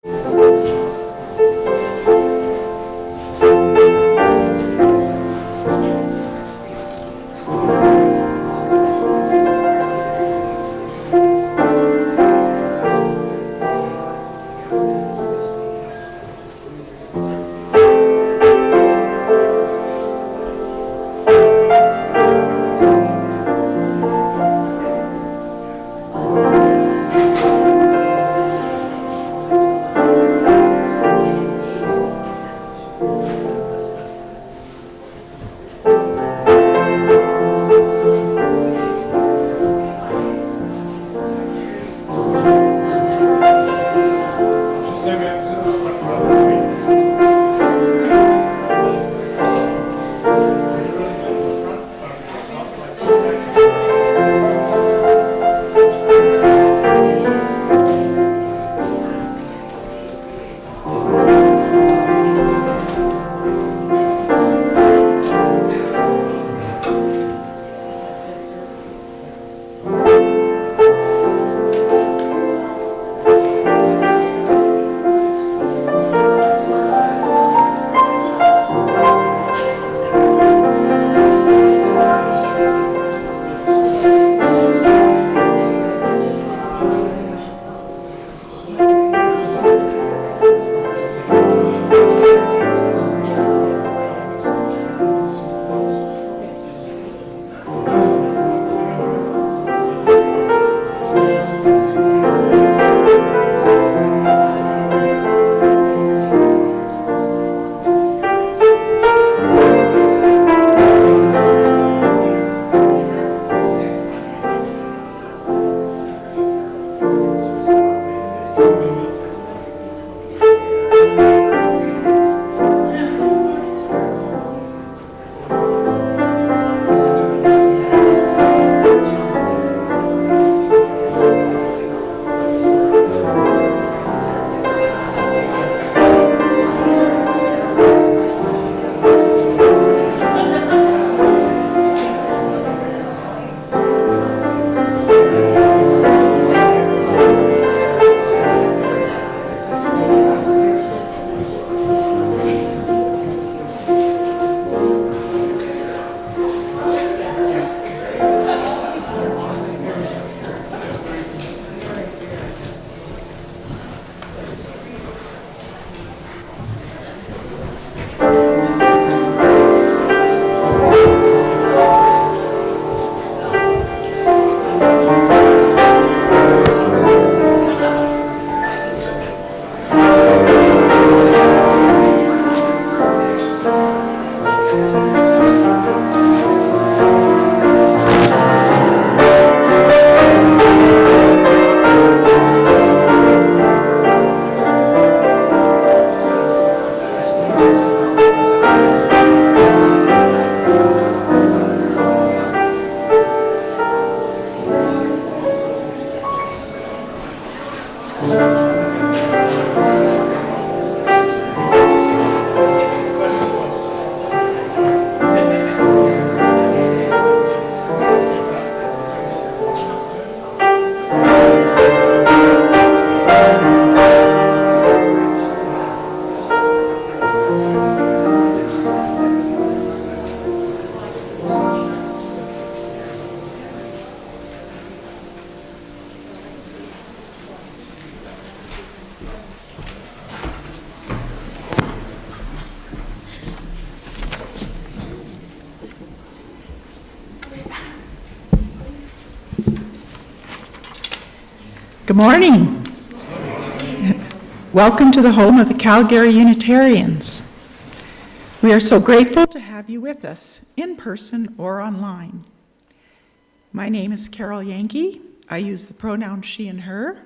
Good morning. Welcome to the home of the Calgary Unitarians. We are so grateful to have you with us, in person or online. My name is Carol Yankee. I use the pronouns she and her,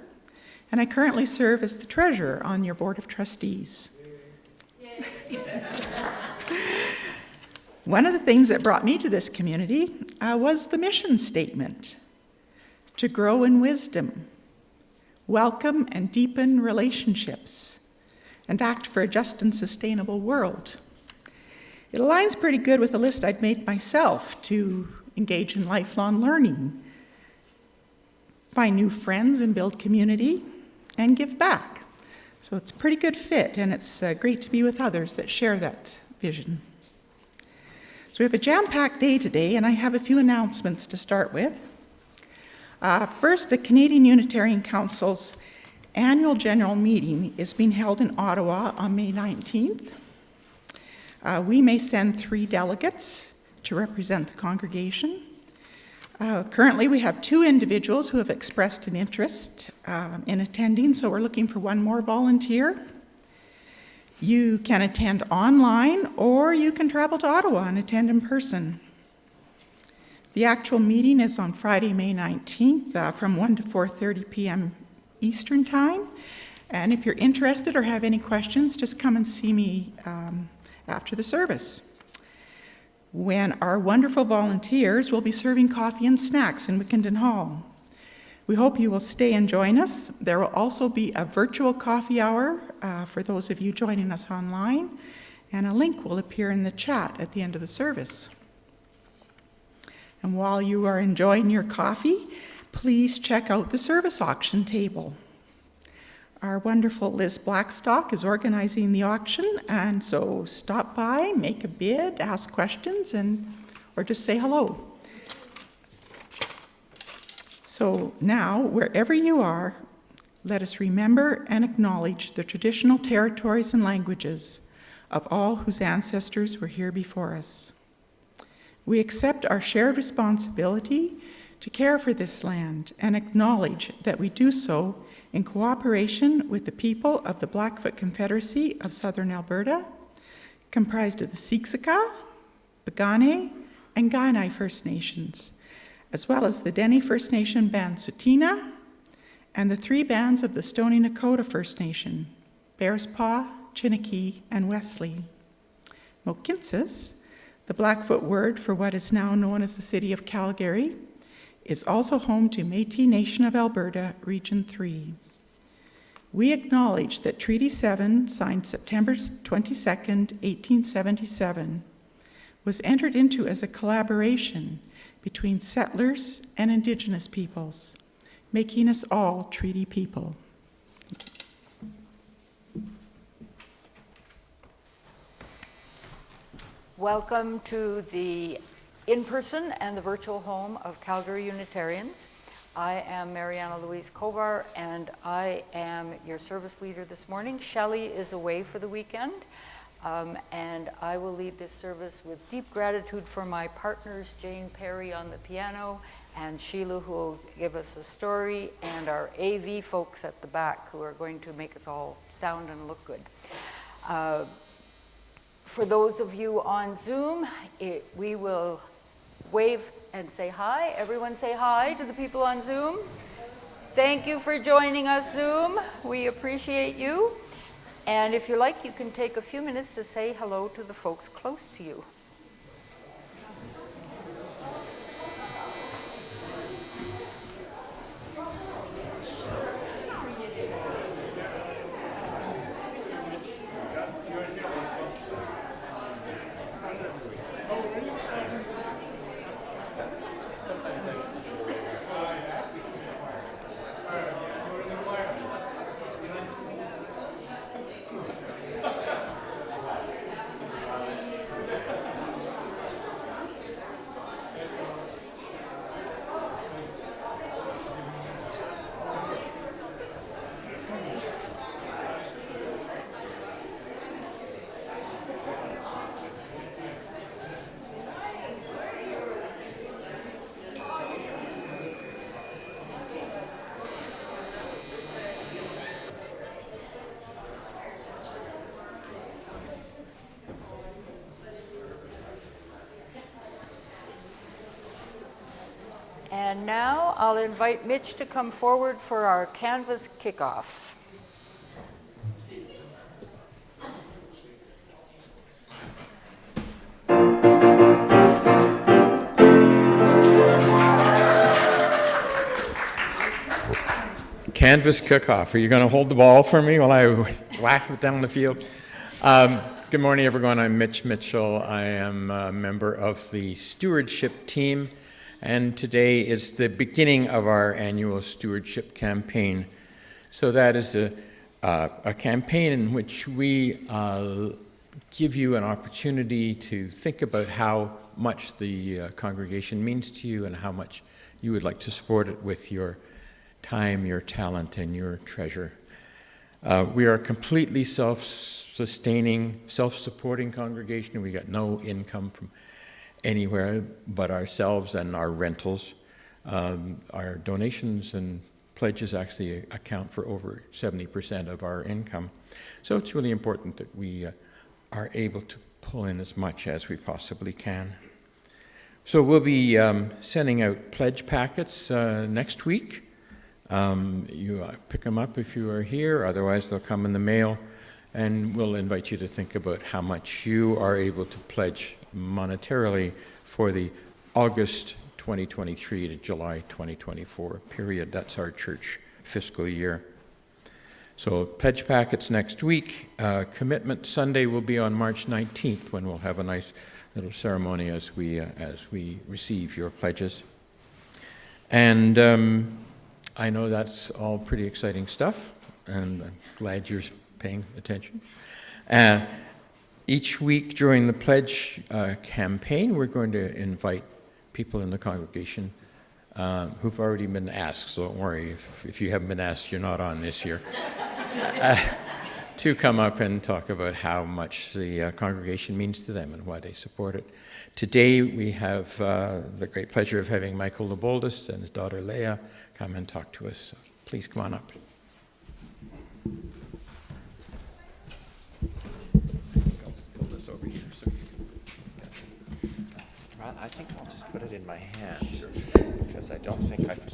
and I currently serve as the treasurer on your board of trustees. One of the things that brought me to this community was the mission statement: to grow in wisdom, welcome and deepen relationships, and act for a just and sustainable world. It aligns pretty good with a list I'd made myself to engage in lifelong learning, find new friends and build community, and give back. So it's a pretty good fit, and it's great to be with others that share that vision. So we have a jam-packed day today, and I have a few announcements to start with. First, the Canadian Unitarian Council's annual general meeting is being held in Ottawa on May 19th. We may send 3 delegates to represent the congregation. Currently, we have 2 individuals who have expressed an interest in attending, so we're looking for 1 more volunteer. You can attend online, or you can travel to Ottawa and attend in person. The actual meeting is on Friday, May 19th from 1 to 4:30 p.m. Eastern Time. And if you're interested or have any questions, just come and see me after the service, when our wonderful volunteers will be serving coffee and snacks in Wickenden Hall. We hope you will stay and join us. There will also be a virtual coffee hour for those of you joining us online, and a link will appear in the chat at the end of the service. And while you are enjoying your coffee, please check out the service auction table. Our wonderful Liz Blackstock is organizing the auction, and so stop by, make a bid, ask questions, or just say hello. So now, wherever you are, let us remember and acknowledge the traditional territories and languages of all whose ancestors were here before us. We accept our shared responsibility to care for this land and acknowledge that we do so in cooperation with the people of the Blackfoot Confederacy of Southern Alberta, comprised of the Siksika, Piikani, and Kainai First Nations, as well as the Dene First Nation band Tsuut'ina, and the 3 bands of the Stoney Nakoda First Nation, Bearspaw, Chiniki, and Wesley. Mohkinstsis, the Blackfoot word for what is now known as the city of Calgary, is also home to Métis Nation of Alberta, Region 3. We acknowledge that Treaty 7, signed September 22nd, 1877, was entered into as a collaboration between settlers and Indigenous peoples, making us all treaty people. Welcome to the in-person and the virtual home of Calgary Unitarians. I am Mariana Louise Kovar, and I am your service leader this morning. Shelley is away for the weekend, and I will lead this service with deep gratitude for my partners, Jane Perry on the piano, and Sheila, who will give us a story, and our AV folks at the back, who are going to make us all sound and look good. For those of you on Zoom, we will wave and say hi. Everyone say hi to the people on Zoom. Thank you for joining us, Zoom. We appreciate you. And if you like, you can take a few minutes to say hello to the folks close to you. And now I'll invite Mitch to come forward for our Canvas kickoff. Canvas kickoff. Are you going to hold the ball for me while I whack it down the field? Good morning, everyone. I'm Mitch Mitchell. I am a member of the stewardship team, and today is the beginning of our annual stewardship campaign. So that is a a campaign in which we give you an opportunity to think about how much the congregation means to you and how much you would like to support it with your time, your talent, and your treasure. We are a completely self-sustaining, self-supporting congregation. We got no income from anywhere but ourselves and our rentals. Our donations and pledges actually account for over 70% of our income. So it's really important that we are able to pull in as much as we possibly can. So we'll be sending out pledge packets next week. You pick them up if you are here, otherwise they'll come in the mail, and we'll invite you to think about how much you are able to pledge monetarily for the August 2023 to July 2024 period. That's our church fiscal year. So pledge packets next week. Commitment Sunday will be on March 19th, when we'll have a nice little ceremony as we receive your pledges. And I know that's all pretty exciting stuff, and I'm glad you're paying attention. Each week during the pledge campaign, we're going to invite people in the congregation who've already been asked, so don't worry, if you haven't been asked, you're not on this year, to come up and talk about how much the congregation means to them and why they support it. Today we have the great pleasure of having Michael the Boldest and his daughter Leah come and talk to us. So please come on up. I think I'll just put it in my hand, because I don't think I can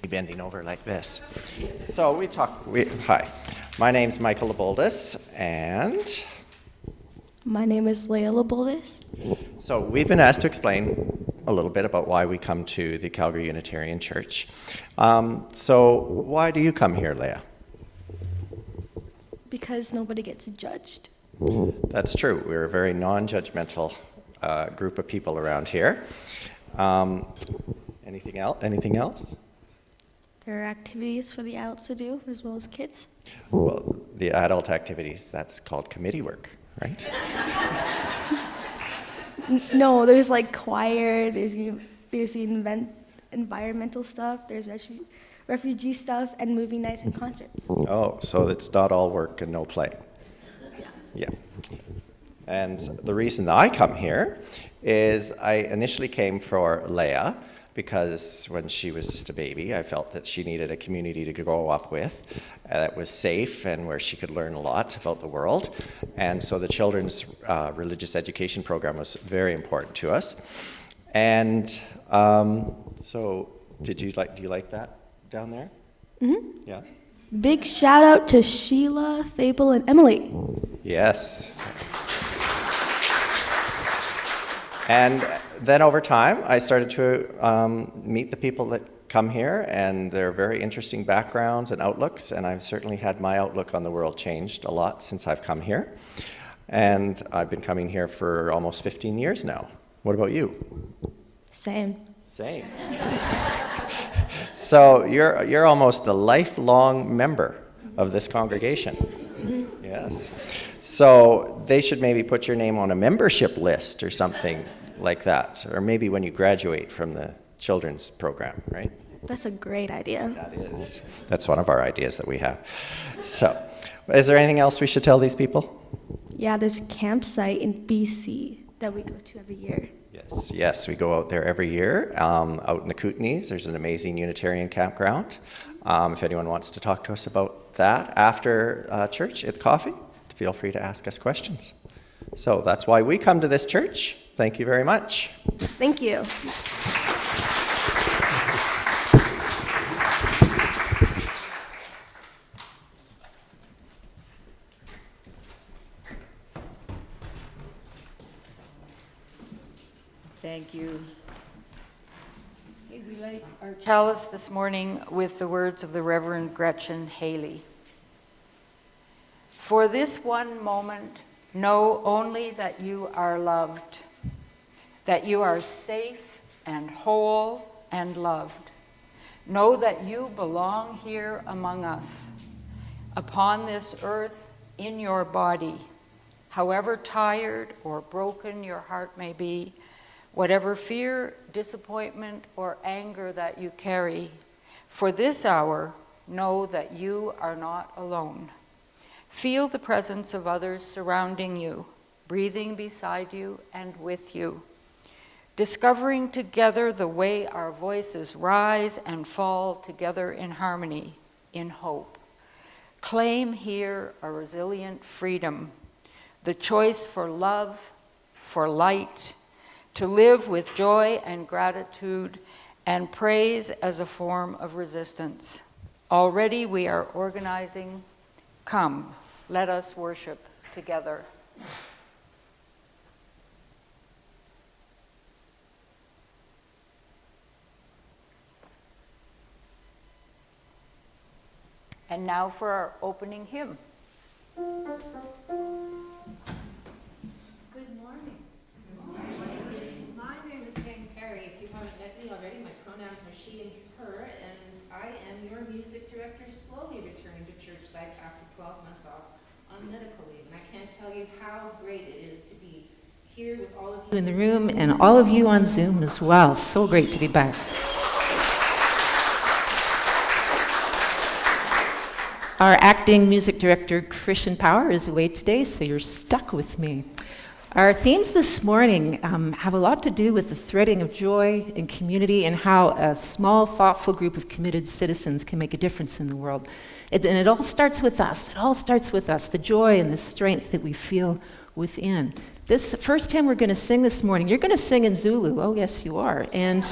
be bending over like this. So hi, my name's Michael Laboldis, and my name is Leah Laboldis. So we've been asked to explain a little bit about why we come to the Calgary Unitarian Church. So why do you come here, Leah? Because nobody gets judged. That's true. We're a very non-judgmental group of people around here. Anything else? There are activities for the adults to do as well as kids. Well, the adult activities, that's called committee work, right? No, there's like choir, there's the environmental stuff, there's refugee stuff, and movie nights and concerts. Oh, so it's not all work and no play. Yeah. And the reason that I come here is I initially came for Leah because when she was just a baby, I felt that she needed a community to grow up with that was safe and where she could learn a lot about the world. And so the children's religious education program was very important to us. And so do you like that down there? Mm-hmm. Yeah. Big shout out to Sheila, Fable, and Emily. Yes. And then over time, I started to meet the people that come here, and they're very interesting backgrounds and outlooks, and I've certainly had my outlook on the world changed a lot since I've come here. And I've been coming here for almost 15 years now. What about you? Same. So you're almost a lifelong member of this congregation. Mm-hmm. Yes. So they should maybe put your name on a membership list or something like that, or maybe when you graduate from the children's program, right? That's a great idea. That is. That's one of our ideas that we have. So, is there anything else we should tell these people? Yeah, there's a campsite in BC that we go to every year. Yes, we go out there every year, out in the Kootenays. There's an amazing Unitarian campground. If anyone wants to talk to us about that after church at coffee, feel free to ask us questions. So that's why we come to this church. Thank you very much. Thank you. Thank you. Okay, we light our chalice this morning with the words of the Reverend Gretchen Haley. For this one moment, know only that you are loved, that you are safe and whole and loved. Know that you belong here among us, upon this earth, in your body. However tired or broken your heart may be, whatever fear, disappointment, or anger that you carry, for this hour, know that you are not alone. Feel the presence of others surrounding you, breathing beside you and with you, discovering together the way our voices rise and fall together in harmony, in hope. Claim here a resilient freedom, the choice for love, for light, to live with joy and gratitude and praise as a form of resistance. Already we are organizing. Come, let us worship together. And now for our opening hymn. Good morning. My name is Jane Perry. If you haven't met me already, my pronouns are she and her, and I am your music director, slowly returning to church life after 12 months off on medical leave. And I can't tell you how great it is to be here with all of you in the room and all of you on Zoom as well. So great to be back. Our acting music director, Christian Power, is away today, so you're stuck with me. Our themes this morning have a lot to do with the threading of joy and community and how a small, thoughtful group of committed citizens can make a difference in the world. And it all starts with us. It all starts with us, the joy and the strength that we feel within. This first hymn we're going to sing this morning, you're going to sing in Zulu. Oh, yes, you are. And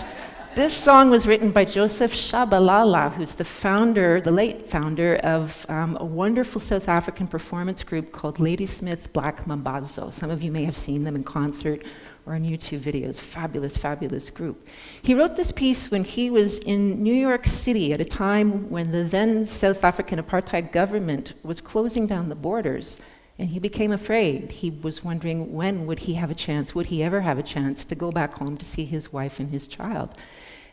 this song was written by Joseph Shabalala, who's the founder, the late founder of a wonderful South African performance group called Ladysmith Black Mambazo. Some of you may have seen them in concert or on YouTube videos. Fabulous, fabulous group. He wrote this piece when he was in New York City at a time when the then South African apartheid government was closing down the borders, and he became afraid. He was wondering when would he have a chance, would he ever have a chance to go back home to see his wife and his child.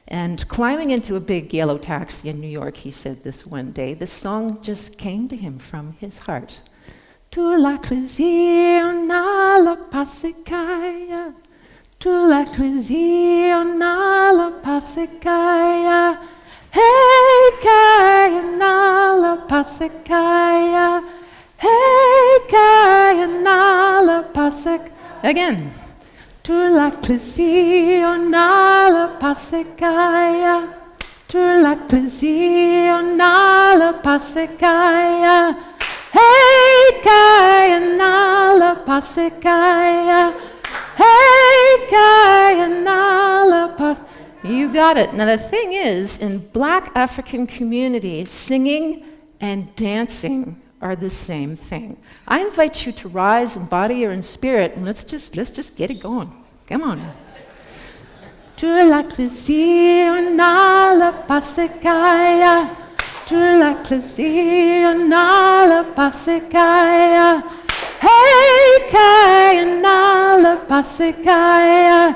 And climbing into a big yellow taxi in New York, he said this one day, this song just came to him from his heart. Tu l'ecclesia la pacicaia, tu l'ecclesia la pacicaia, hey caia la pacicaia, hey caia la pacicaia. Again. Tu l'ecclesia la pacicaia, tu l'ecclesia la pacicaia, hey caia la pacicaia, hey caia la pacicaia. You got it. Now the thing is, in Black African communities, singing and dancing are the same thing. I invite you to rise in body or in spirit, and let's just get it going. Come on. Tu l'ecclesia la pacicaia, tu l'ecclesia la pacicaia, hey caia la pacicaia,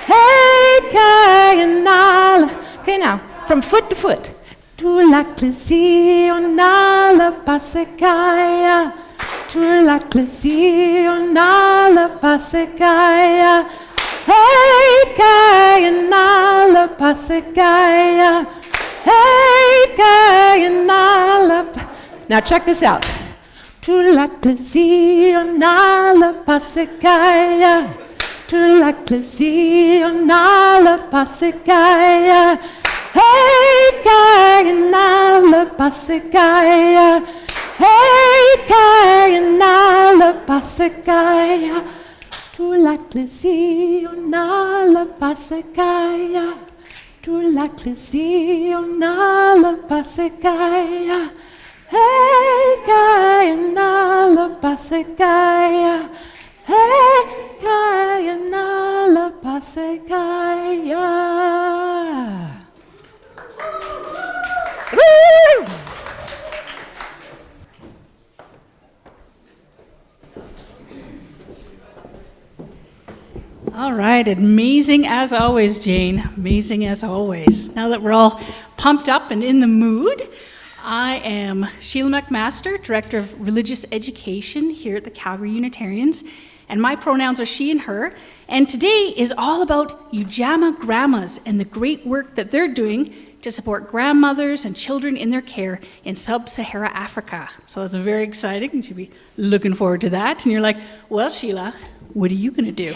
hey caia la. Okay, now from foot to foot. Tu l'ecclesia la pacicaia, tu l'ecclesia la pacicaia, hey caia la pacicaia, hey caia la. Now check this out. Tu l'ecclesia la pacicaia, tu l'ecclesia la pacicaia, hey caia la pacicaia, hey caia la pacicaia, tu l'ecclesia la pacicaia, tu l'ecclesia la pacicaia, hey caia la pacicaia, hey caia la pacicaia. Woo! All right, amazing as always, Jane. Amazing as always. Now that we're all pumped up and in the mood. I am Sheila McMaster, Director of Religious Education here at the Calgary Unitarians, and my pronouns are she and her. And today is all about Ujamaa grandmas and the great work that they're doing to support grandmothers and children in their care in sub-Saharan Africa. So it's very exciting. You should be looking forward to that. And you're like, well, Sheila, what are you going to do?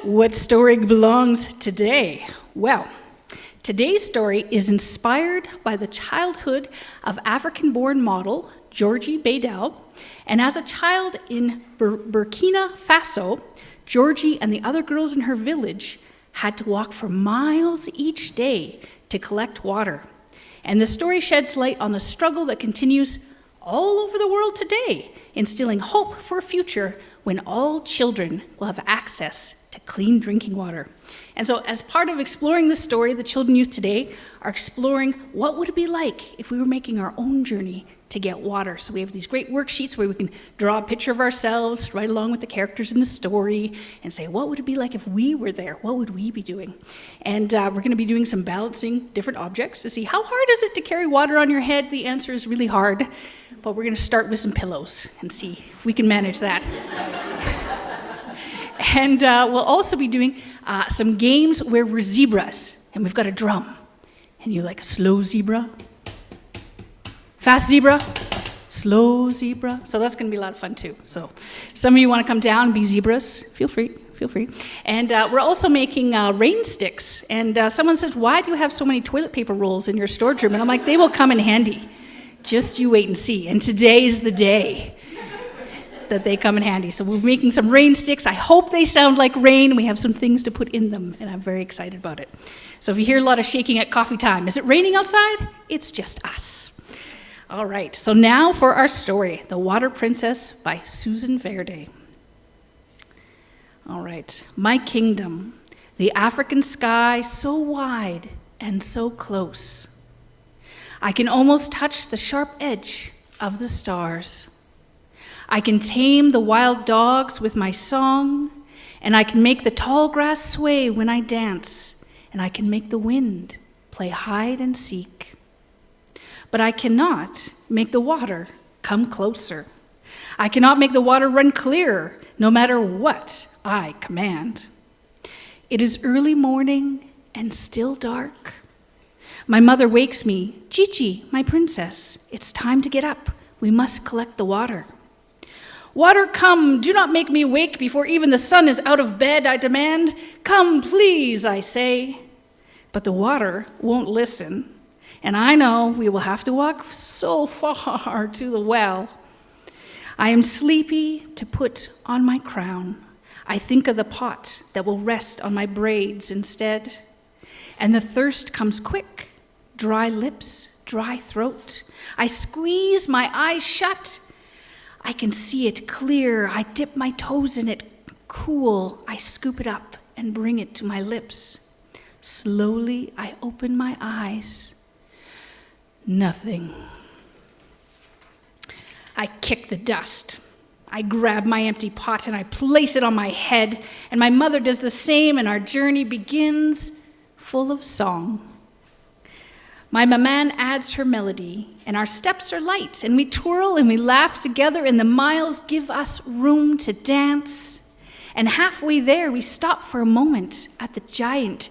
What story belongs today? Well, today's story is inspired by the childhood of African-born model Georgie Baydel. And as a child in Burkina Faso, Georgie and the other girls in her village had to walk for miles each day to collect water. And the story sheds light on the struggle that continues all over the world today, instilling hope for a future when all children will have access to clean drinking water. And so as part of exploring this story, the children youth today are exploring what would it be like if we were making our own journey to get water. So we have these great worksheets where we can draw a picture of ourselves right along with the characters in the story and say, what would it be like if we were there? What would we be doing? And we're going to be doing some balancing different objects to see how hard is it to carry water on your head. The answer is really hard, but we're going to start with some pillows and see if we can manage that. And we'll also be doing some games where we're zebras, and we've got a drum. And you're like a slow zebra, fast zebra, slow zebra. So that's going to be a lot of fun too. So some of you want to come down and be zebras, feel free. And we're also making rain sticks. And someone says, why do you have so many toilet paper rolls in your storage room? And I'm like, they will come in handy. Just you wait and see. And today is the day that they come in handy. So we're making some rain sticks. I hope they sound like rain. We have some things to put in them, and I'm very excited about it. So if you hear a lot of shaking at coffee time, is it raining outside? It's just us. All right, so now for our story, The Water Princess by Susan Verde. All right, my kingdom, the African sky so wide and so close. I can almost touch the sharp edge of the stars. I can tame the wild dogs with my song, and I can make the tall grass sway when I dance, and I can make the wind play hide and seek. But I cannot make the water come closer. I cannot make the water run clear, no matter what I command. It is early morning and still dark. My mother wakes me, Gigi, my princess, it's time to get up. We must collect the water. Water, come, do not make me wake before even the sun is out of bed, I demand. Come, please, I say. But the water won't listen, and I know we will have to walk so far to the well. I am sleepy to put on my crown. I think of the pot that will rest on my braids instead. And the thirst comes quick, dry lips, dry throat. I squeeze my eyes shut. I can see it clear. I dip my toes in it, cool. I scoop it up and bring it to my lips. Slowly, I open my eyes. Nothing. I kick the dust. I grab my empty pot and I place it on my head, and my mother does the same, and our journey begins full of song. My maman adds her melody, and our steps are light, and we twirl and we laugh together, and the miles give us room to dance. And halfway there, we stop for a moment at the giant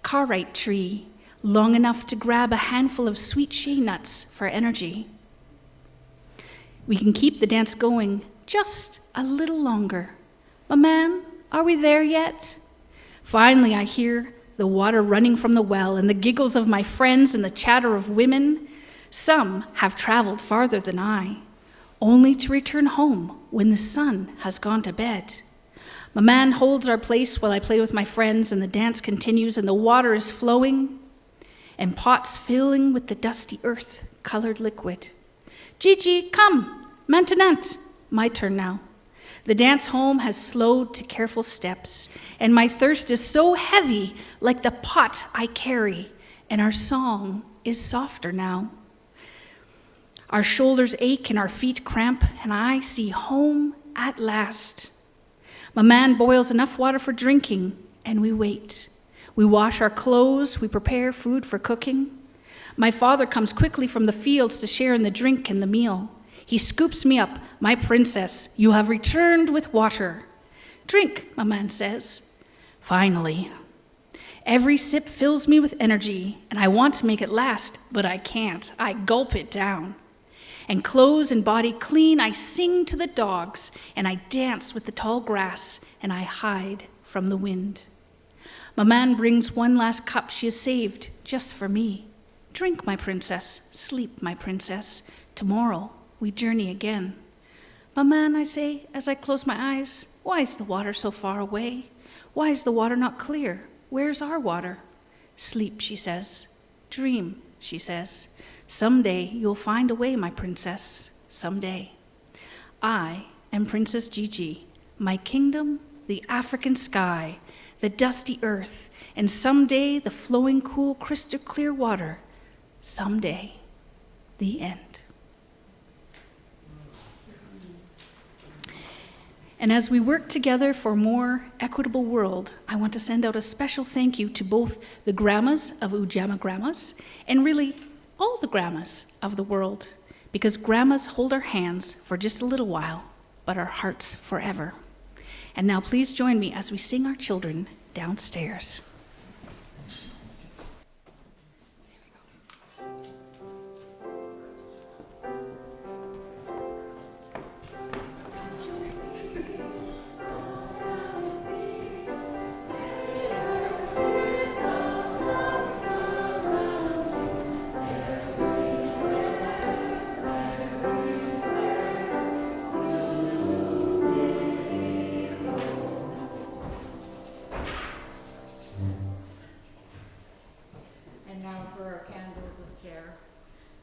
carrite tree, long enough to grab a handful of sweet shea nuts for energy. We can keep the dance going just a little longer. Maman, are we there yet? Finally, I hear the water running from the well, and the giggles of my friends and the chatter of women. Some have traveled farther than I, only to return home when the sun has gone to bed. Maman holds our place while I play with my friends, and the dance continues, and the water is flowing, and pots filling with the dusty earth-colored liquid. Gigi, come, maintenant. My turn now. The dance home has slowed to careful steps, and my thirst is so heavy, like the pot I carry, and our song is softer now. Our shoulders ache and our feet cramp, and I see home at last. Maman boils enough water for drinking, and we wait. We wash our clothes, we prepare food for cooking. My father comes quickly from the fields to share in the drink and the meal. He scoops me up. My princess, you have returned with water. Drink, my man says. Finally. Every sip fills me with energy, and I want to make it last, but I can't. I gulp it down. And clothes and body clean, I sing to the dogs, and I dance with the tall grass, and I hide from the wind. My man brings one last cup she has saved just for me. Drink, my princess. Sleep, my princess. Tomorrow we journey again. My man, I say, as I close my eyes, why is the water so far away? Why is the water not clear? Where's our water? Sleep, she says. Dream, she says. Someday you'll find a way, my princess. Someday. I am Princess Gigi. My kingdom, the African sky, the dusty earth, and someday the flowing, cool, crystal clear water. Someday, the end. And as we work together for a more equitable world, I want to send out a special thank you to both the grandmas of Ujamaa Grandmas and really all the grandmas of the world, because grandmas hold our hands for just a little while, but our hearts forever. And now please join me as we sing our children downstairs.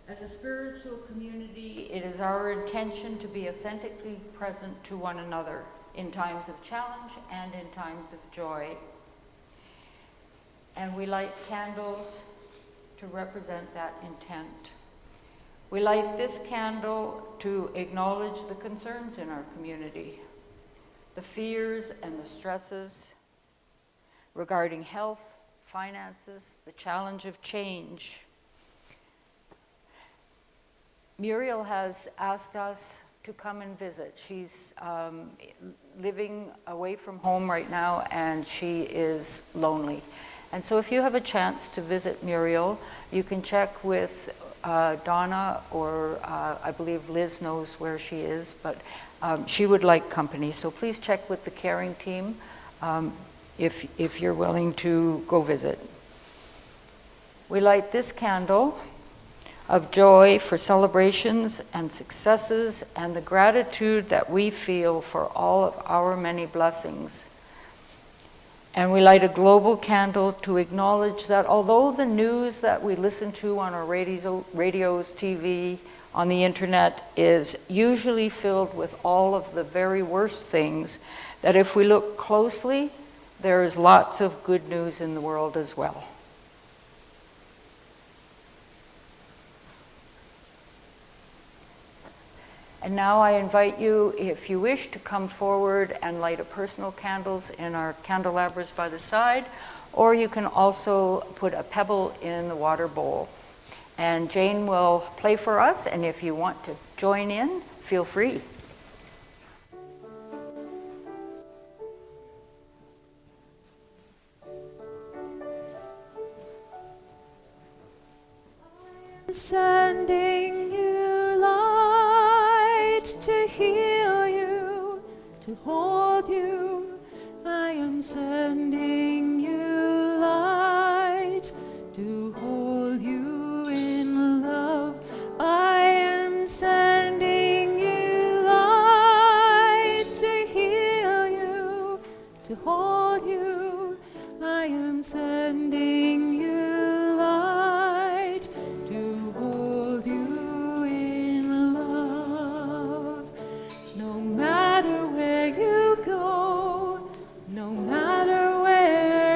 As a spiritual community, it is our intention to be authentically present to one another in times of challenge and in times of joy. And we light candles to represent that intent. We light this candle to acknowledge the concerns in our community, the fears and the stresses regarding health, finances, the challenge of change. Muriel has asked us to come and visit. She's living away from home right now, and she is lonely. And so if you have a chance to visit Muriel, you can check with Donna, or I believe Liz knows where she is, but she would like company. So please check with the caring team if you're willing to go visit. We light this candle of joy for celebrations and successes and the gratitude that we feel for all of our many blessings. And we light a global candle to acknowledge that although the news that we listen to on our radios, TV, on the internet is usually filled with all of the very worst things, that if we look closely, there is lots of good news in the world as well. And now I invite you, if you wish, to come forward and light a personal candles in our candelabras by the side, or you can also put a pebble in the water bowl. And Jane will play for us, and if you want to join in, feel free. Sending you light to heal you, to hold you. I am sending you light to hold you in love. I am sending you light to heal you, to hold you. I am sending you light to hold you in love. No matter where you go, no matter where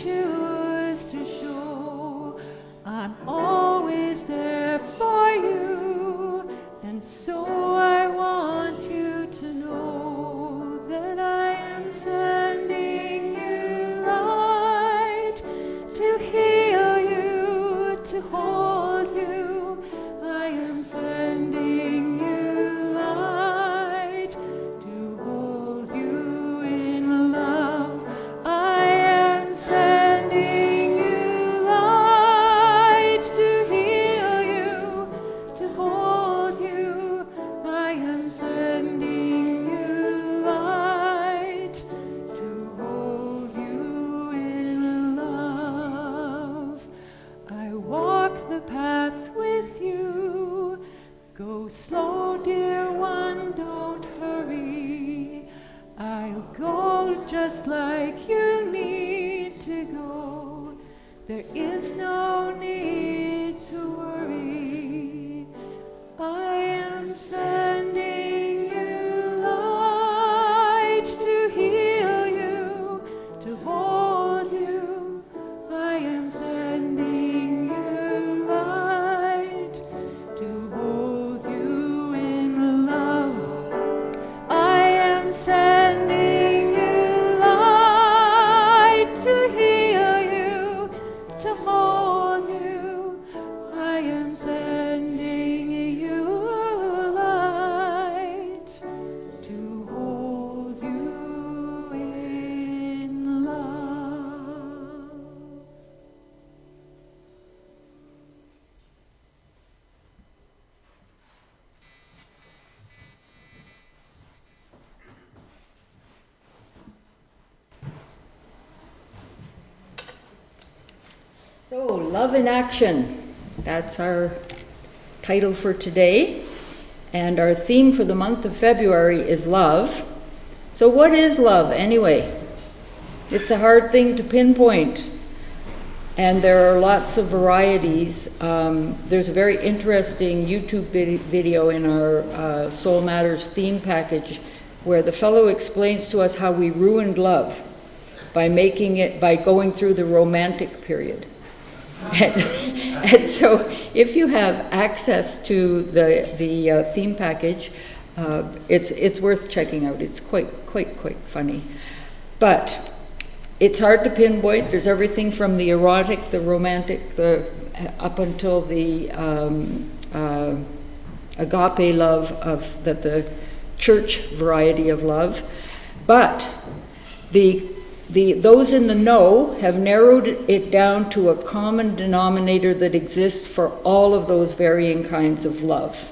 choose to show. I'm always there for you, and so I want you to know that I am sending you light to heal you, to hold you. I am sending you light to hold you in love. I am sending you light to heal you, to hold you. I am sending you light to hold you in love. I walk the path with you. Go slow, dear one, don't hurry. I'll go just like you need to go. There is no need to worry. I am sending you light to heal you, to hold you. I am sending you light to hold you in love. I am sending you light to heal you, to hold you. I am sending you light to hold you in love. So, Love in Action. That's our title for today. And our theme for the month of February is love. So, what is love anyway? It's a hard thing to pinpoint. And there are lots of varieties. There's a very interesting YouTube video in our Soul Matters theme package where the fellow explains to us how we ruined love by going through the romantic period. And so if you have access to the theme package, it's worth checking out. It's quite funny. But it's hard to pinpoint. There's everything from the erotic, the romantic, up until the agape love of the church variety of love. But those in the know have narrowed it down to a common denominator that exists for all of those varying kinds of love.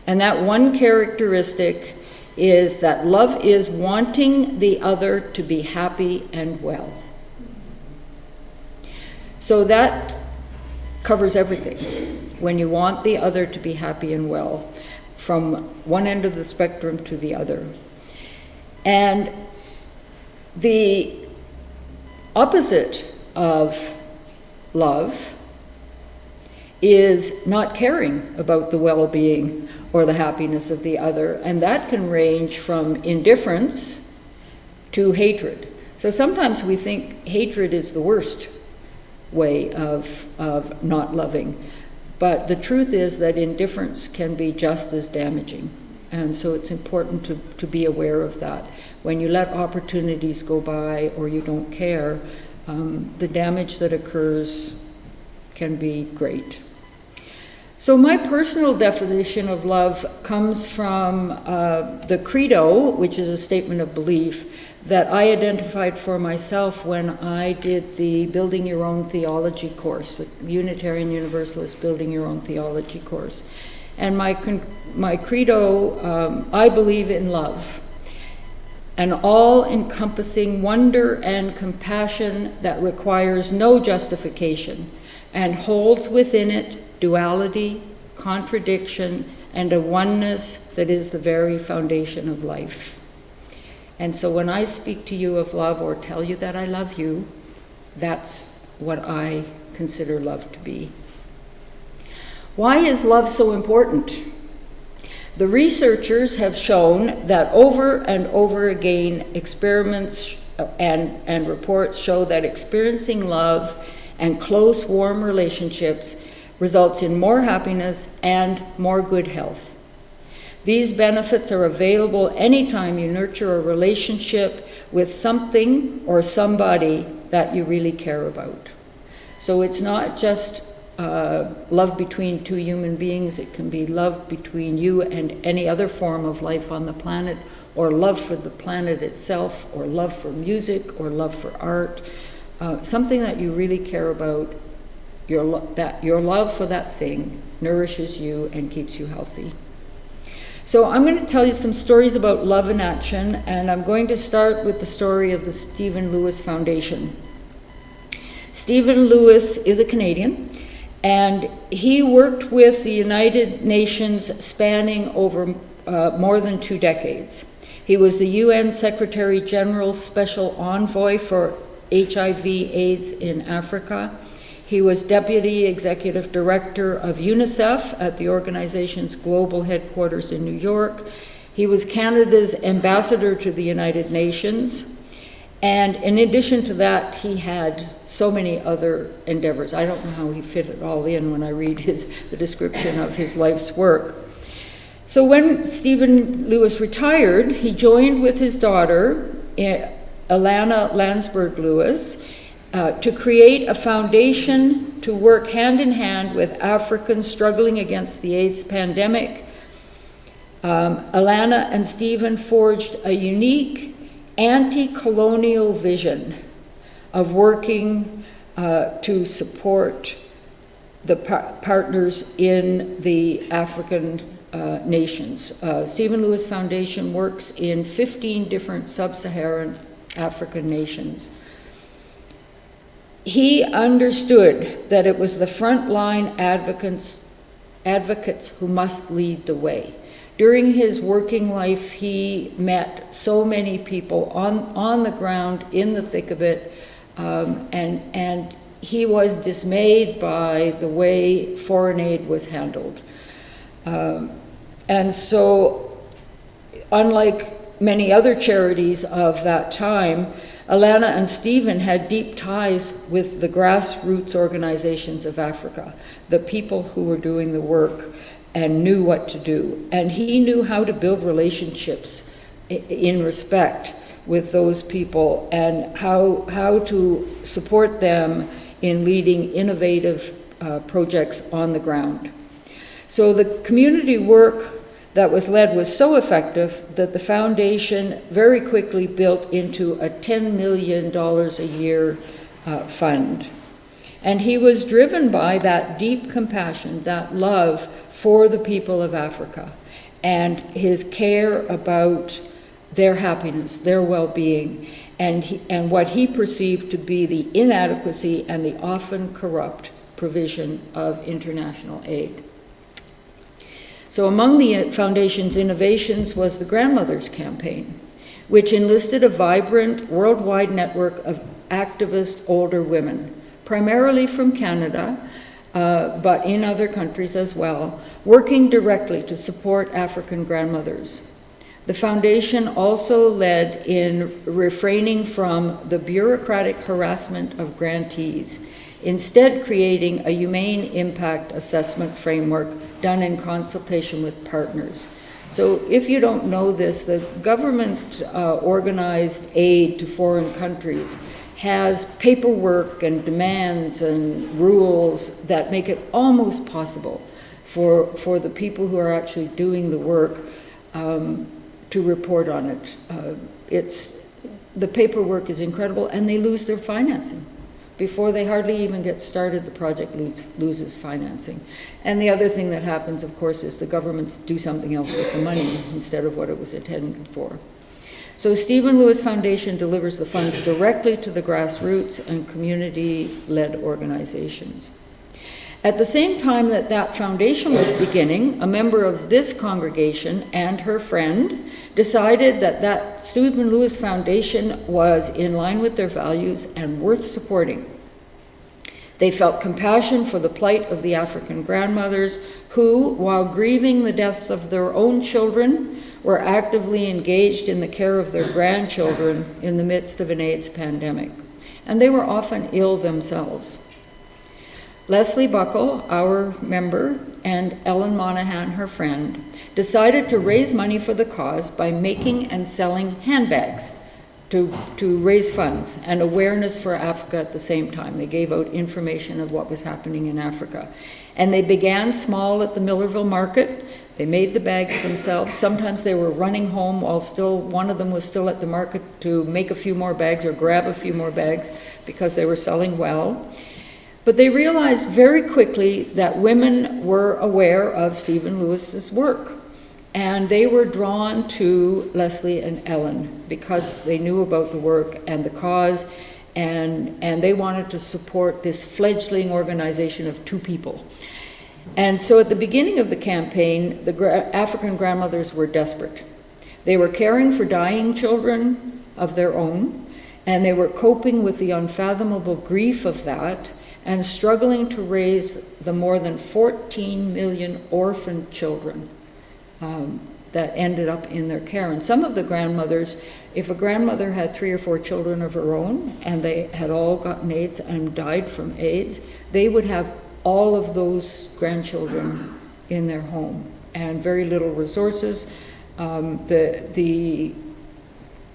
And that one characteristic is that love is wanting the other to be happy and well. So that covers everything. When you want the other to be happy and well, from one end of the spectrum to the other. And the opposite of love is not caring about the well-being or the happiness of the other, and that can range from indifference to hatred. So sometimes we think hatred is the worst way of not loving, but the truth is that indifference can be just as damaging, and so it's important to be aware of that. When you let opportunities go by or you don't care, the damage that occurs can be great. So my personal definition of love comes from the Credo, which is a statement of belief that I identified for myself when I did the Building Your Own Theology course, the Unitarian Universalist Building Your Own Theology course. And my Credo, I believe in love, an all-encompassing wonder and compassion that requires no justification and holds within it duality, contradiction, and a oneness that is the very foundation of life. And so when I speak to you of love or tell you that I love you, that's what I consider love to be. Why is love so important? The researchers have shown that over and over again, experiments and reports show that experiencing love and close, warm relationships results in more happiness and more good health. These benefits are available anytime you nurture a relationship with something or somebody that you really care about. So it's not just love between two human beings, it can be love between you and any other form of life on the planet, or love for the planet itself, or love for music, or love for art, something that you really care about. Your love for that thing nourishes you and keeps you healthy. So I'm going to tell you some stories about love in action, and I'm going to start with the story of the Stephen Lewis Foundation. Stephen Lewis is a Canadian, and he worked with the United Nations spanning over more than 2 decades. He was the UN Secretary General's Special Envoy for HIV/AIDS in Africa. He was Deputy Executive Director of UNICEF at the organization's global headquarters in New York. He was Canada's Ambassador to the United Nations. And in addition to that, he had so many other endeavors. I don't know how he fit it all in when I read the description of his life's work. So when Stephen Lewis retired, he joined with his daughter, Alana Landsberg Lewis, to create a foundation to work hand in hand with Africans struggling against the AIDS pandemic. Alana and Stephen forged a unique anti-colonial vision of working to support the partners in the African nations. Stephen Lewis Foundation works in 15 different sub-Saharan African nations. He understood that it was the frontline advocates who must lead the way. During his working life, he met so many people on the ground, in the thick of it, and he was dismayed by the way foreign aid was handled. And so, unlike many other charities of that time, Alana and Stephen had deep ties with the grassroots organizations of Africa, the people who were doing the work and knew what to do. And he knew how to build relationships in respect with those people and how to support them in leading innovative projects on the ground. So the community work that was led was so effective that the foundation very quickly built into a $10 million a year fund. And he was driven by that deep compassion, that love for the people of Africa, and his care about their happiness, their well-being, and what he perceived to be the inadequacy and the often corrupt provision of international aid. So among the foundation's innovations was the Grandmothers Campaign, which enlisted a vibrant worldwide network of activist older women, primarily from Canada, but in other countries as well, working directly to support African grandmothers. The foundation also led in refraining from the bureaucratic harassment of grantees, instead creating a humane impact assessment framework done in consultation with partners. So if you don't know this, the government organized aid to foreign countries has paperwork and demands and rules that make it almost possible for the people who are actually doing the work to report on it. The paperwork is incredible, and they lose their financing. Before they hardly even get started, the project loses financing. And the other thing that happens, of course, is the governments do something else with the money instead of what it was intended for. So Stephen Lewis Foundation delivers the funds directly to the grassroots and community-led organizations. At the same time that foundation was beginning, a member of this congregation and her friend decided that Stephen Lewis Foundation was in line with their values and worth supporting. They felt compassion for the plight of the African grandmothers who, while grieving the deaths of their own children, were actively engaged in the care of their grandchildren in the midst of an AIDS pandemic, and they were often ill themselves. Leslie Buckle, our member, and Ellen Monahan, her friend, decided to raise money for the cause by making and selling handbags to raise funds and awareness for Africa at the same time. They gave out information of what was happening in Africa. And they began small at the Millerville Market. They made the bags themselves. Sometimes they were running home while one of them was still at the market to make a few more bags or grab a few more bags because they were selling well. But they realized very quickly that women were aware of Stephen Lewis's work. And they were drawn to Leslie and Ellen because they knew about the work and the cause, and they wanted to support this fledgling organization of 2 people. And so at the beginning of the campaign, the African grandmothers were desperate. They were caring for dying children of their own, and they were coping with the unfathomable grief of that and struggling to raise the more than 14 million orphan children that ended up in their care. And some of the grandmothers, if a grandmother had 3 or 4 children of her own and they had all gotten AIDS and died from AIDS, they would have all of those grandchildren in their home and very little resources.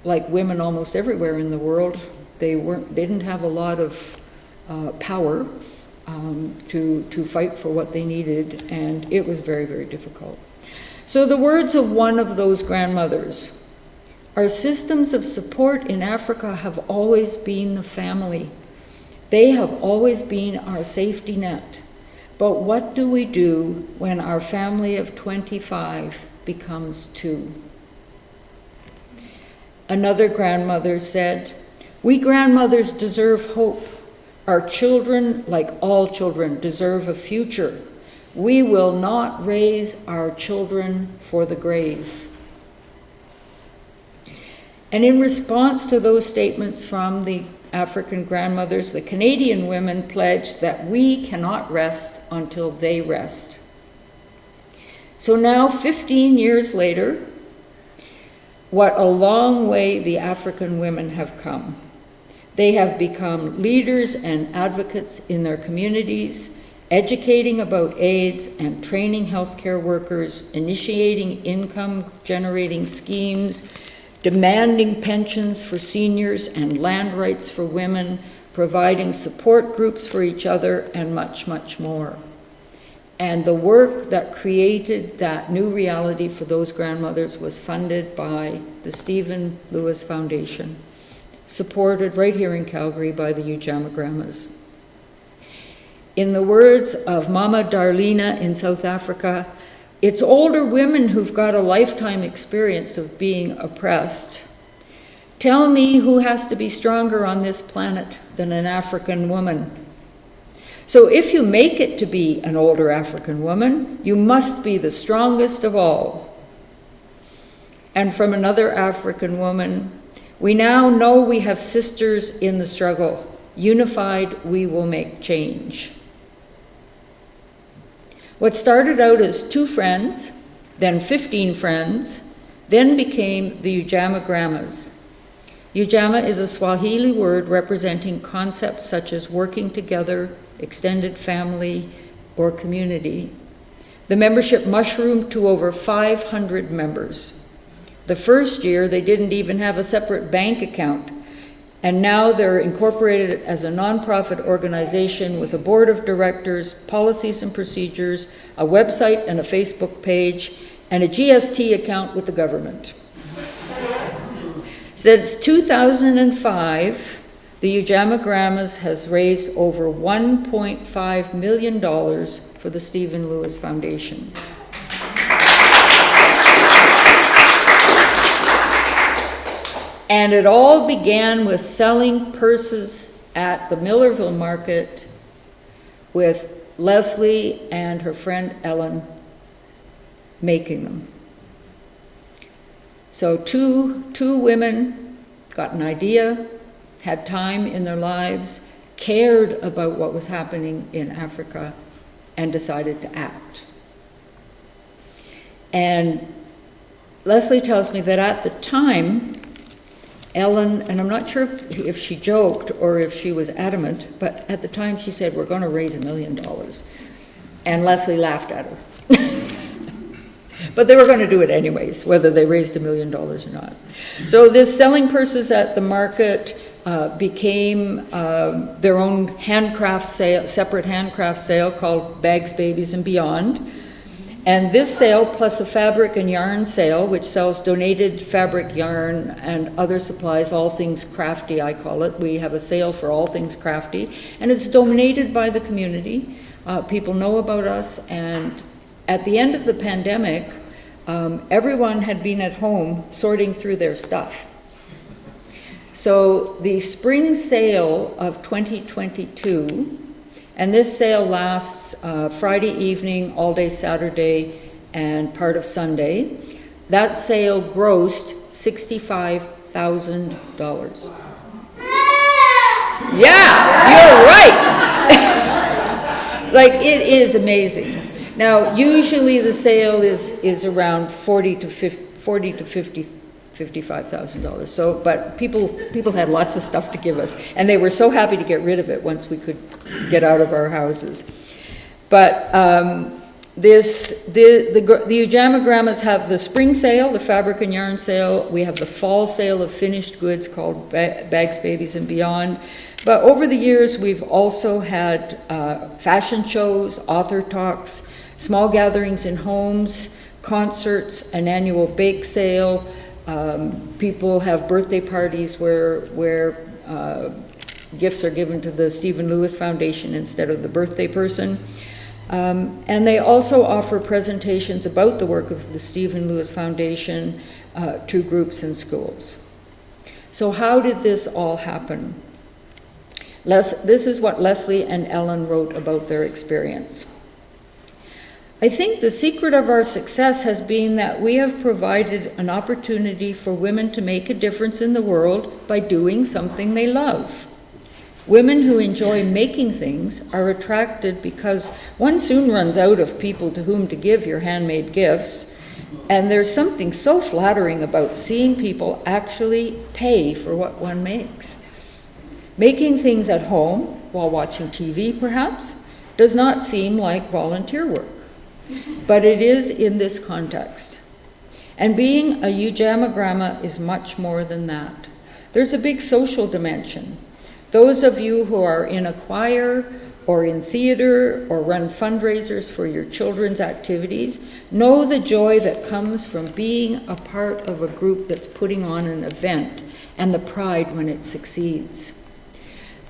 Like women almost everywhere in the world, they didn't have a lot of power to fight for what they needed, and it was very, very difficult. So the words of one of those grandmothers, "Our systems of support in Africa have always been the family. They have always been our safety net. But what do we do when our family of 25 becomes 2? Another grandmother said, "We grandmothers deserve hope. Our children, like all children, deserve a future. We will not raise our children for the grave." And in response to those statements from the African grandmothers, the Canadian women pledged that we cannot rest until they rest. So now, 15 years later, what a long way the African women have come. They have become leaders and advocates in their communities, educating about AIDS and training healthcare workers, initiating income-generating schemes, demanding pensions for seniors and land rights for women, providing support groups for each other, and much, much more. And the work that created that new reality for those grandmothers was funded by the Stephen Lewis Foundation, supported right here in Calgary by the Ujamaa Grandmas. In the words of Mama Darlena in South Africa, "It's older women who've got a lifetime experience of being oppressed. Tell me who has to be stronger on this planet than an African woman. So if you make it to be an older African woman, you must be the strongest of all." And from another African woman, "We now know we have sisters in the struggle. Unified, we will make change." What started out as 2 friends, then 15 friends, then became the Ujamaa Grandmas. Ujamaa is a Swahili word representing concepts such as working together, extended family, or community. The membership mushroomed to over 500 members. The first year, they didn't even have a separate bank account. And now they're incorporated as a nonprofit organization with a board of directors, policies and procedures, a website and a Facebook page, and a GST account with the government. Since 2005, the Ujamaa Grandmas has raised over $1.5 million for the Stephen Lewis Foundation. And it all began with selling purses at the Millerville Market with Leslie and her friend Ellen making them. So two women got an idea, had time in their lives, cared about what was happening in Africa, and decided to act. And Leslie tells me that at the time, Ellen, and I'm not sure if she joked or if she was adamant, but at the time she said, we're going to raise $1 million. And Leslie laughed at her. But they were going to do it anyways, whether they raised $1 million or not. So this selling purses at the market became their own handcraft sale, separate handcraft sale called Bags, Babies, and Beyond. And this sale, plus a fabric and yarn sale, which sells donated fabric, yarn, and other supplies, all things crafty, I call it. We have a sale for all things crafty, and it's donated by the community. People know about us, and at the end of the pandemic, everyone had been at home sorting through their stuff. So the spring sale of 2022, and this sale lasts Friday evening, all day Saturday, and part of Sunday. That sale grossed $65,000. Yeah, you're right. Like, it is amazing. Now, usually the sale is around $55,000. So, but people had lots of stuff to give us, and they were so happy to get rid of it once we could get out of our houses. But the Ujamagrammas have the spring sale, the fabric and yarn sale. We have the fall sale of finished goods called Bags, Babies, and Beyond. But over the years, we've also had fashion shows, author talks, small gatherings in homes, concerts, an annual bake sale. People have birthday parties where gifts are given to the Stephen Lewis Foundation instead of the birthday person. And they also offer presentations about the work of the Stephen Lewis Foundation to groups and schools. So how did this all happen? This is what Leslie and Ellen wrote about their experience. I think the secret of our success has been that we have provided an opportunity for women to make a difference in the world by doing something they love. Women who enjoy making things are attracted because one soon runs out of people to whom to give your handmade gifts, and there's something so flattering about seeing people actually pay for what one makes. Making things at home, while watching TV perhaps, does not seem like volunteer work. But it is in this context. And being a Ujamagramma is much more than that. There's a big social dimension. Those of you who are in a choir or in theater or run fundraisers for your children's activities know the joy that comes from being a part of a group that's putting on an event and the pride when it succeeds.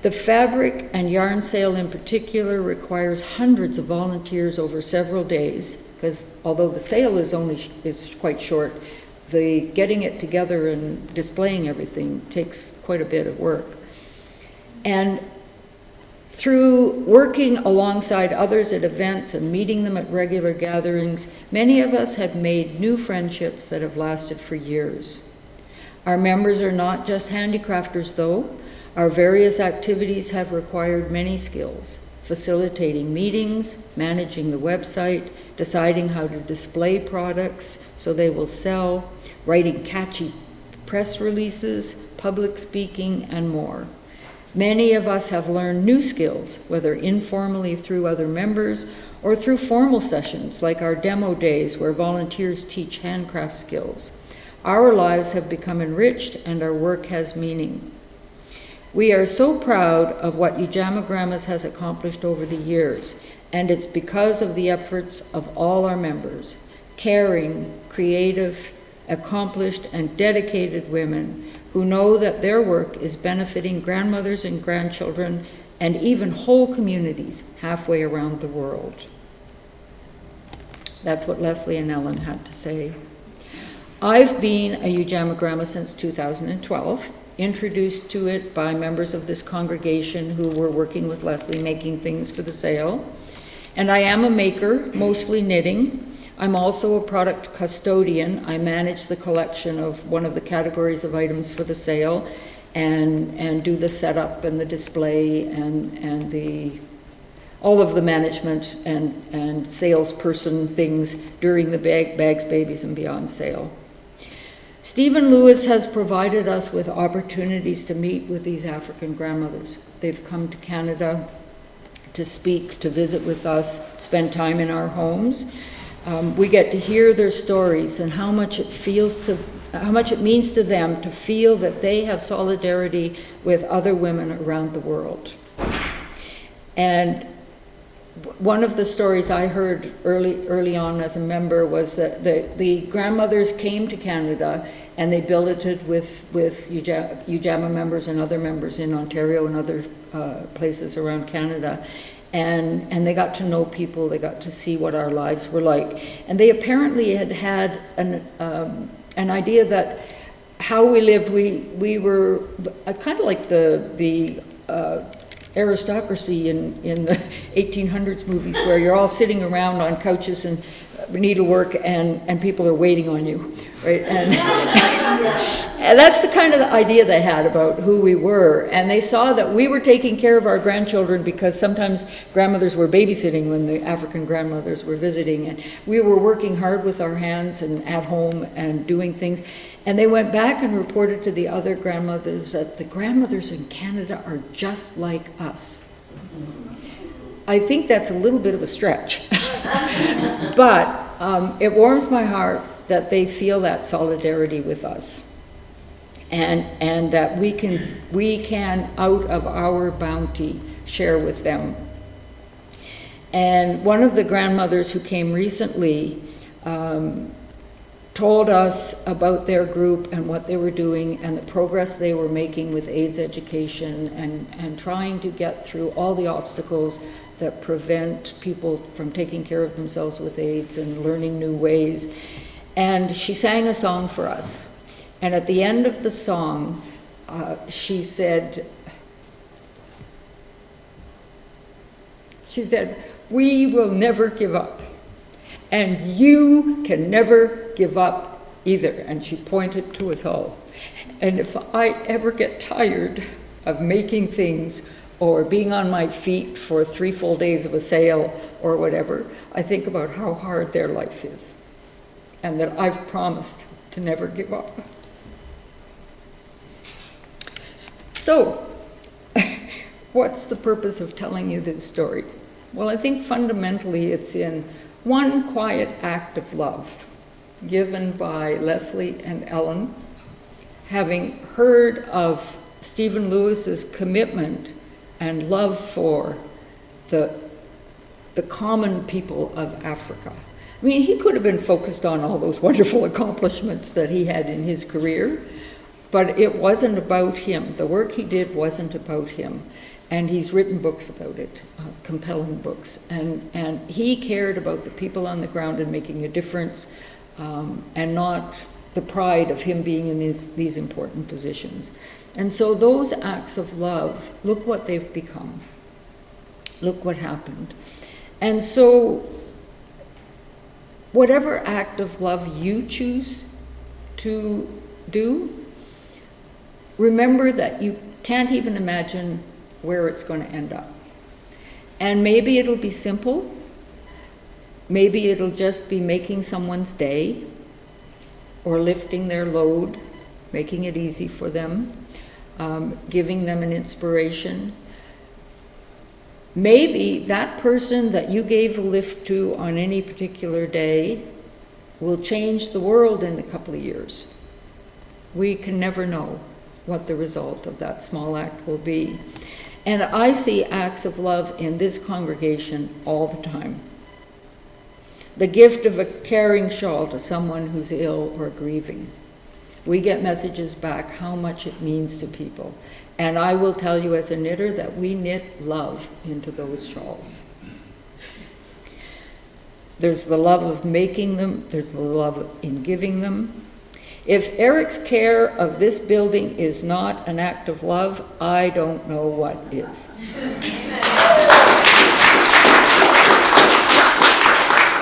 The fabric and yarn sale in particular requires hundreds of volunteers over several days, because although the sale is quite short, the getting it together and displaying everything takes quite a bit of work. And through working alongside others at events and meeting them at regular gatherings, many of us have made new friendships that have lasted for years. Our members are not just handicrafters, though. Our various activities have required many skills: facilitating meetings, managing the website, deciding how to display products so they will sell, writing catchy press releases, public speaking, and more. Many of us have learned new skills, whether informally through other members or through formal sessions like our demo days where volunteers teach handcraft skills. Our lives have become enriched and our work has meaning. We are so proud of what Ujamagrammas has accomplished over the years, and it's because of the efforts of all our members, caring, creative, accomplished, and dedicated women who know that their work is benefiting grandmothers and grandchildren and even whole communities halfway around the world. That's what Leslie and Ellen had to say. I've been a Ujamagramma since 2012. Introduced to it by members of this congregation who were working with Leslie making things for the sale. And I am a maker, mostly knitting. I'm also a product custodian. I manage the collection of one of the categories of items for the sale and do the setup and the display and all of the management and salesperson things during the Bags, Babies, and Beyond sale. Stephen Lewis has provided us with opportunities to meet with these African grandmothers. They've come to Canada to speak, to visit with us, spend time in our homes. We get to hear their stories and how much it means to them to feel that they have solidarity with other women around the world. And one of the stories I heard early on as a member was that the grandmothers came to Canada and they billeted with UJAMA members and other members in Ontario and other places around Canada. And they got to know people, they got to see what our lives were like. And they apparently had an idea that how we lived, we were kind of like the aristocracy in the 1800s movies, where you're all sitting around on couches and needlework and people are waiting on you, right? And that's the kind of the idea they had about who we were. And they saw that we were taking care of our grandchildren because sometimes grandmothers were babysitting when the African grandmothers were visiting. And we were working hard with our hands and at home and doing things. And they went back and reported to the other grandmothers that the grandmothers in Canada are just like us. I think that's a little bit of a stretch. But it warms my heart that they feel that solidarity with us. And that we can, out of our bounty, share with them. And one of the grandmothers who came recently told us about their group and what they were doing and the progress they were making with AIDS education and trying to get through all the obstacles that prevent people from taking care of themselves with AIDS and learning new ways. And she sang a song for us. And at the end of the song, she said, "We will never give up. And you can never give up either." And she pointed to us all. And if I ever get tired of making things or being on my feet for 3 full days of a sail or whatever, I think about how hard their life is and that I've promised to never give up. So, what's the purpose of telling you this story? Well, I think fundamentally it's in one quiet act of love given by Leslie and Ellen, having heard of Stephen Lewis's commitment and love for the common people of Africa. I mean, he could have been focused on all those wonderful accomplishments that he had in his career, but it wasn't about him. The work he did wasn't about him. And he's written books about it, compelling books. And he cared about the people on the ground and making a difference, and not the pride of him being in these important positions. And so those acts of love, look what they've become. Look what happened. And so whatever act of love you choose to do, remember that you can't even imagine where it's going to end up. And maybe it'll be simple. Maybe it'll just be making someone's day or lifting their load, making it easy for them, giving them an inspiration. Maybe that person that you gave a lift to on any particular day will change the world in a couple of years. We can never know what the result of that small act will be. And I see acts of love in this congregation all the time. The gift of a caring shawl to someone who's ill or grieving. We get messages back how much it means to people. And I will tell you as a knitter that we knit love into those shawls. There's the love of making them, there's the love in giving them. If Eric's care of this building is not an act of love, I don't know what is.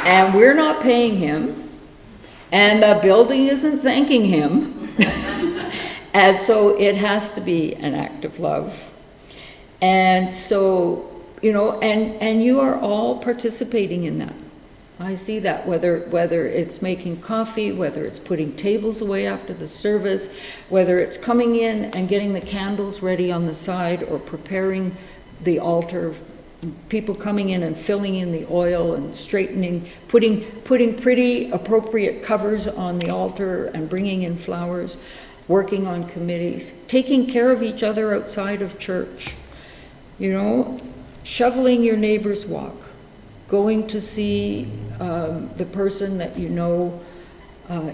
And we're not paying him, and the building isn't thanking him. And so it has to be an act of love. And so, you know, and you are all participating in that. I see that, whether it's making coffee, whether it's putting tables away after the service, whether it's coming in and getting the candles ready on the side or preparing the altar, people coming in and filling in the oil and straightening, putting pretty appropriate covers on the altar and bringing in flowers, working on committees, taking care of each other outside of church, you know, shoveling your neighbor's walk, going to see the person that you know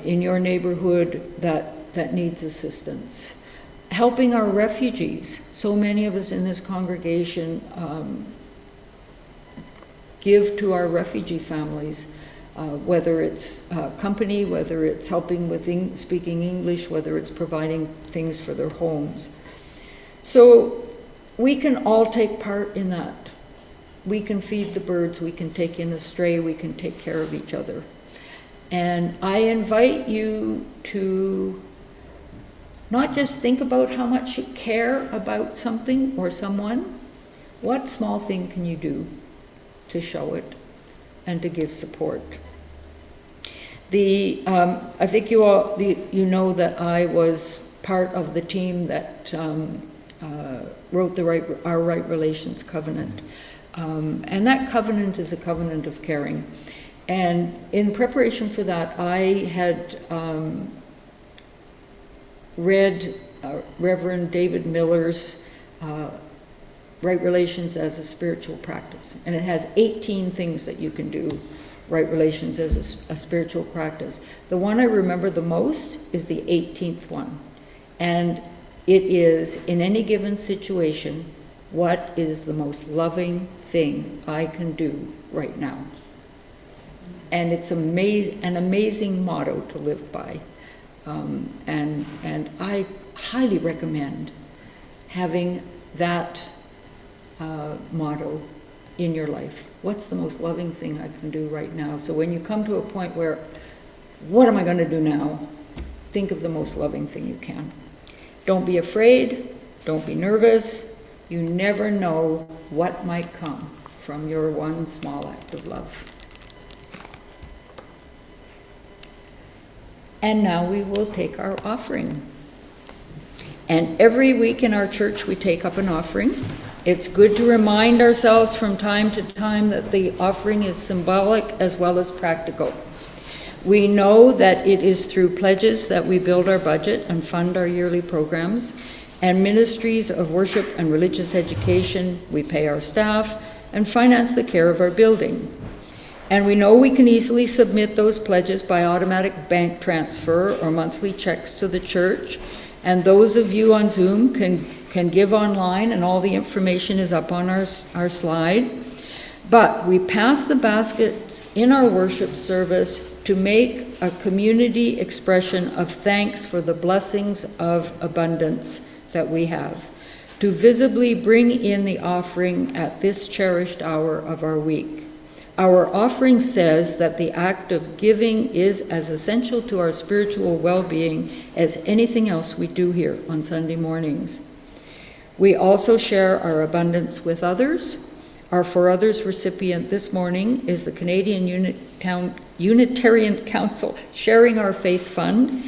in your neighborhood that needs assistance, helping our refugees. So many of us in this congregation give to our refugee families, whether it's company, whether it's helping with speaking English, whether it's providing things for their homes. So we can all take part in that. We can feed the birds, we can take in a stray, we can take care of each other. And I invite you to not just think about how much you care about something or someone. What small thing can you do to show it and to give support? I think you all know that I was part of the team that wrote our Right Relations Covenant. And that covenant is a covenant of caring. And in preparation for that, I had read Reverend David Miller's Right Relations as a Spiritual Practice. And it has 18 things that you can do, right relations as a spiritual practice. The one I remember the most is the 18th one. And it is, in any given situation, what is the most loving thing I can do right now? And it's an amazing motto to live by. And I highly recommend having that motto in your life. What's the most loving thing I can do right now? So when you come to a point where, what am I going to do now? Think of the most loving thing you can. Don't be afraid. Don't be nervous. You never know what might come from your one small act of love. And now we will take our offering. And every week in our church we take up an offering. It's good to remind ourselves from time to time that the offering is symbolic as well as practical. We know that it is through pledges that we build our budget and fund our yearly programs, and ministries of worship and religious education, we pay our staff and finance the care of our building. And we know we can easily submit those pledges by automatic bank transfer or monthly checks to the church. And those of you on Zoom can give online, and all the information is up on our slide. But we pass the baskets in our worship service to make a community expression of thanks for the blessings of abundance that we have, to visibly bring in the offering at this cherished hour of our week. Our offering says that the act of giving is as essential to our spiritual well-being as anything else we do here on Sunday mornings. We also share our abundance with others. Our For Others recipient this morning is the Canadian Unitarian Council Sharing Our Faith Fund.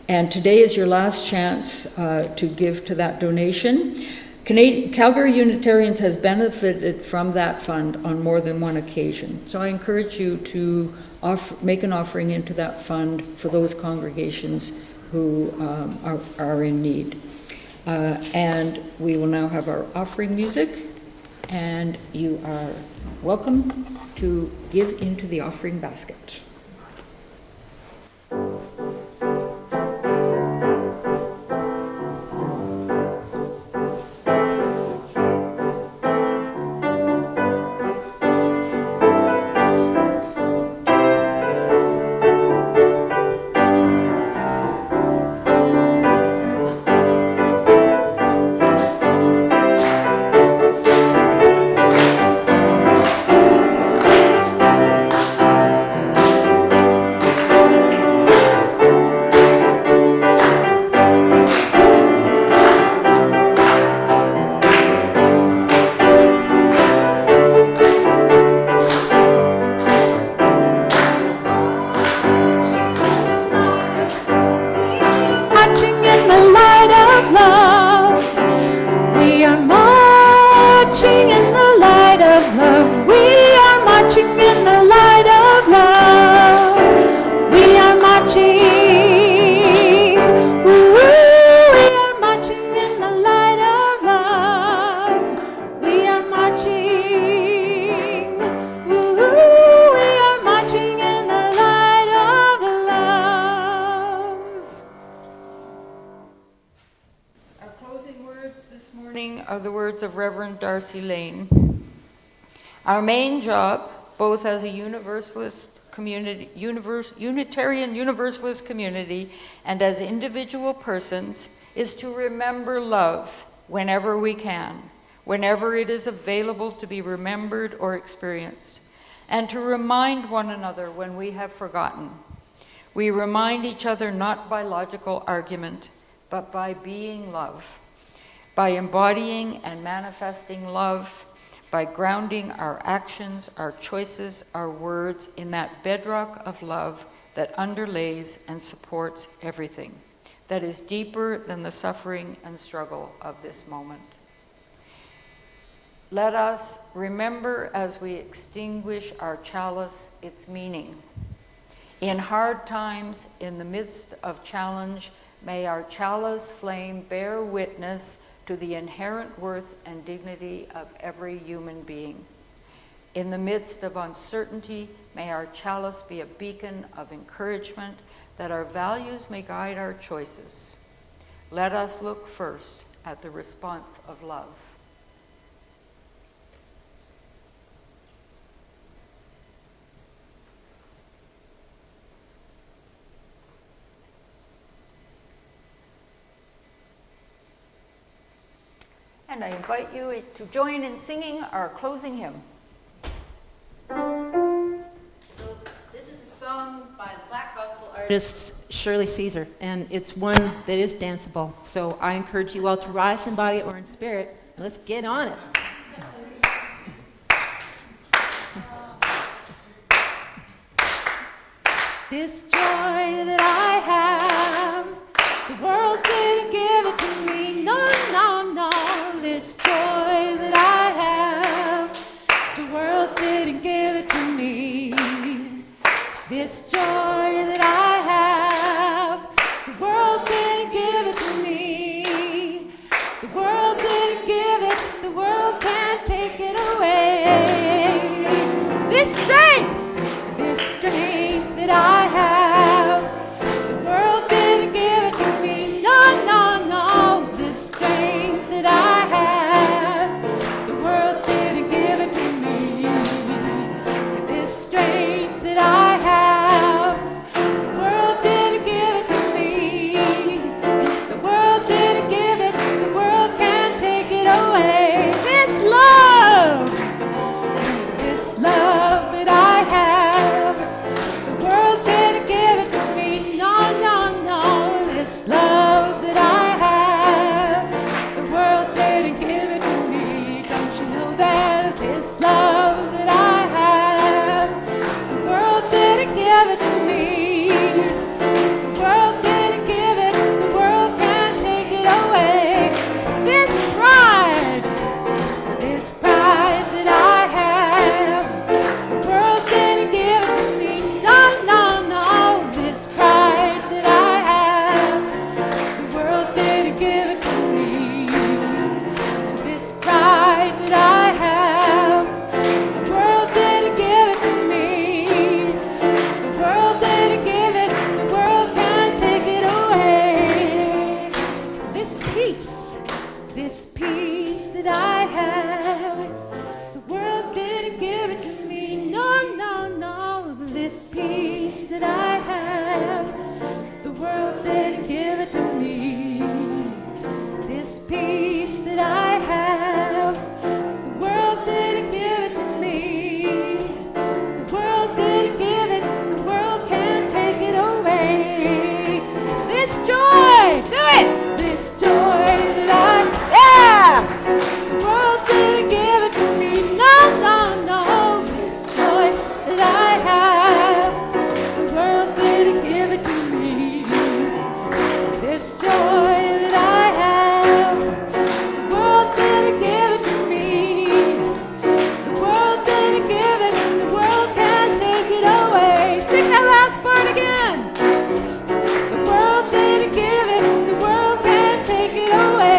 And today is your last chance to give to that donation. Calgary Unitarians has benefited from that fund on more than one occasion. So I encourage you to make an offering into that fund for those congregations who are in need. And we will now have our offering music, and you are welcome to give into the offering basket. the words of Reverend Darcy Lane. Our main job, both as a Universalist community, Unitarian Universalist community and as individual persons, is to remember love whenever we can, whenever it is available to be remembered or experienced, and to remind one another when we have forgotten. We remind each other not by logical argument, but by being love, by embodying and manifesting love, by grounding our actions, our choices, our words in that bedrock of love that underlays and supports everything, that is deeper than the suffering and struggle of this moment. Let us remember as we extinguish our chalice its meaning. In hard times, in the midst of challenge, may our chalice flame bear witness to the inherent worth and dignity of every human being. In the midst of uncertainty, may our chalice be a beacon of encouragement that our values may guide our choices. Let us look first at the response of love. And I invite you to join in singing our closing hymn. So this is a song by the Black gospel artist Shirley Caesar, and it's one that is danceable. So I encourage you all to rise in body or in spirit, and let's get on it. This joy that I have, the world didn't give it to me, no, no, no. This joy that I have, the world didn't give it to me. This joy that I have, the world didn't give it to me. The world didn't give it, the world can't take it away. This strength that I have, the world didn't give it to me, no, no, no. This strength that I have, the world didn't give it to me. This strength that I have, the world didn't give it to me. The world didn't give it, the world can't take it away. This love that I have, the world didn't give it to me, no, no, no. This love that I have, the world didn't give it to me. Don't you know that this love that I have, the world didn't give it to me. The world didn't give it, the world can't take it away. This pride that I have, the world didn't give it to me, no, no, no. This pride that I have, the world didn't give it to me. This pride that I have, the world didn't give it to me. The world didn't give it, the world can't take it away. This peace that I have, the world didn't give it to me, no, no, no. This peace that I have, the world didn't give it to me. This peace that I have, the world didn't give it to me. The world didn't give it, the world can't take it away. This joy, do it! This joy that the world didn't give it to me, no, no, no. This joy that I have, the world didn't give it to me. This joy that I have, the world didn't give it to me. The world didn't give it, the world can't take it away. Sing that last part again. The world didn't give it, the world can't take it away.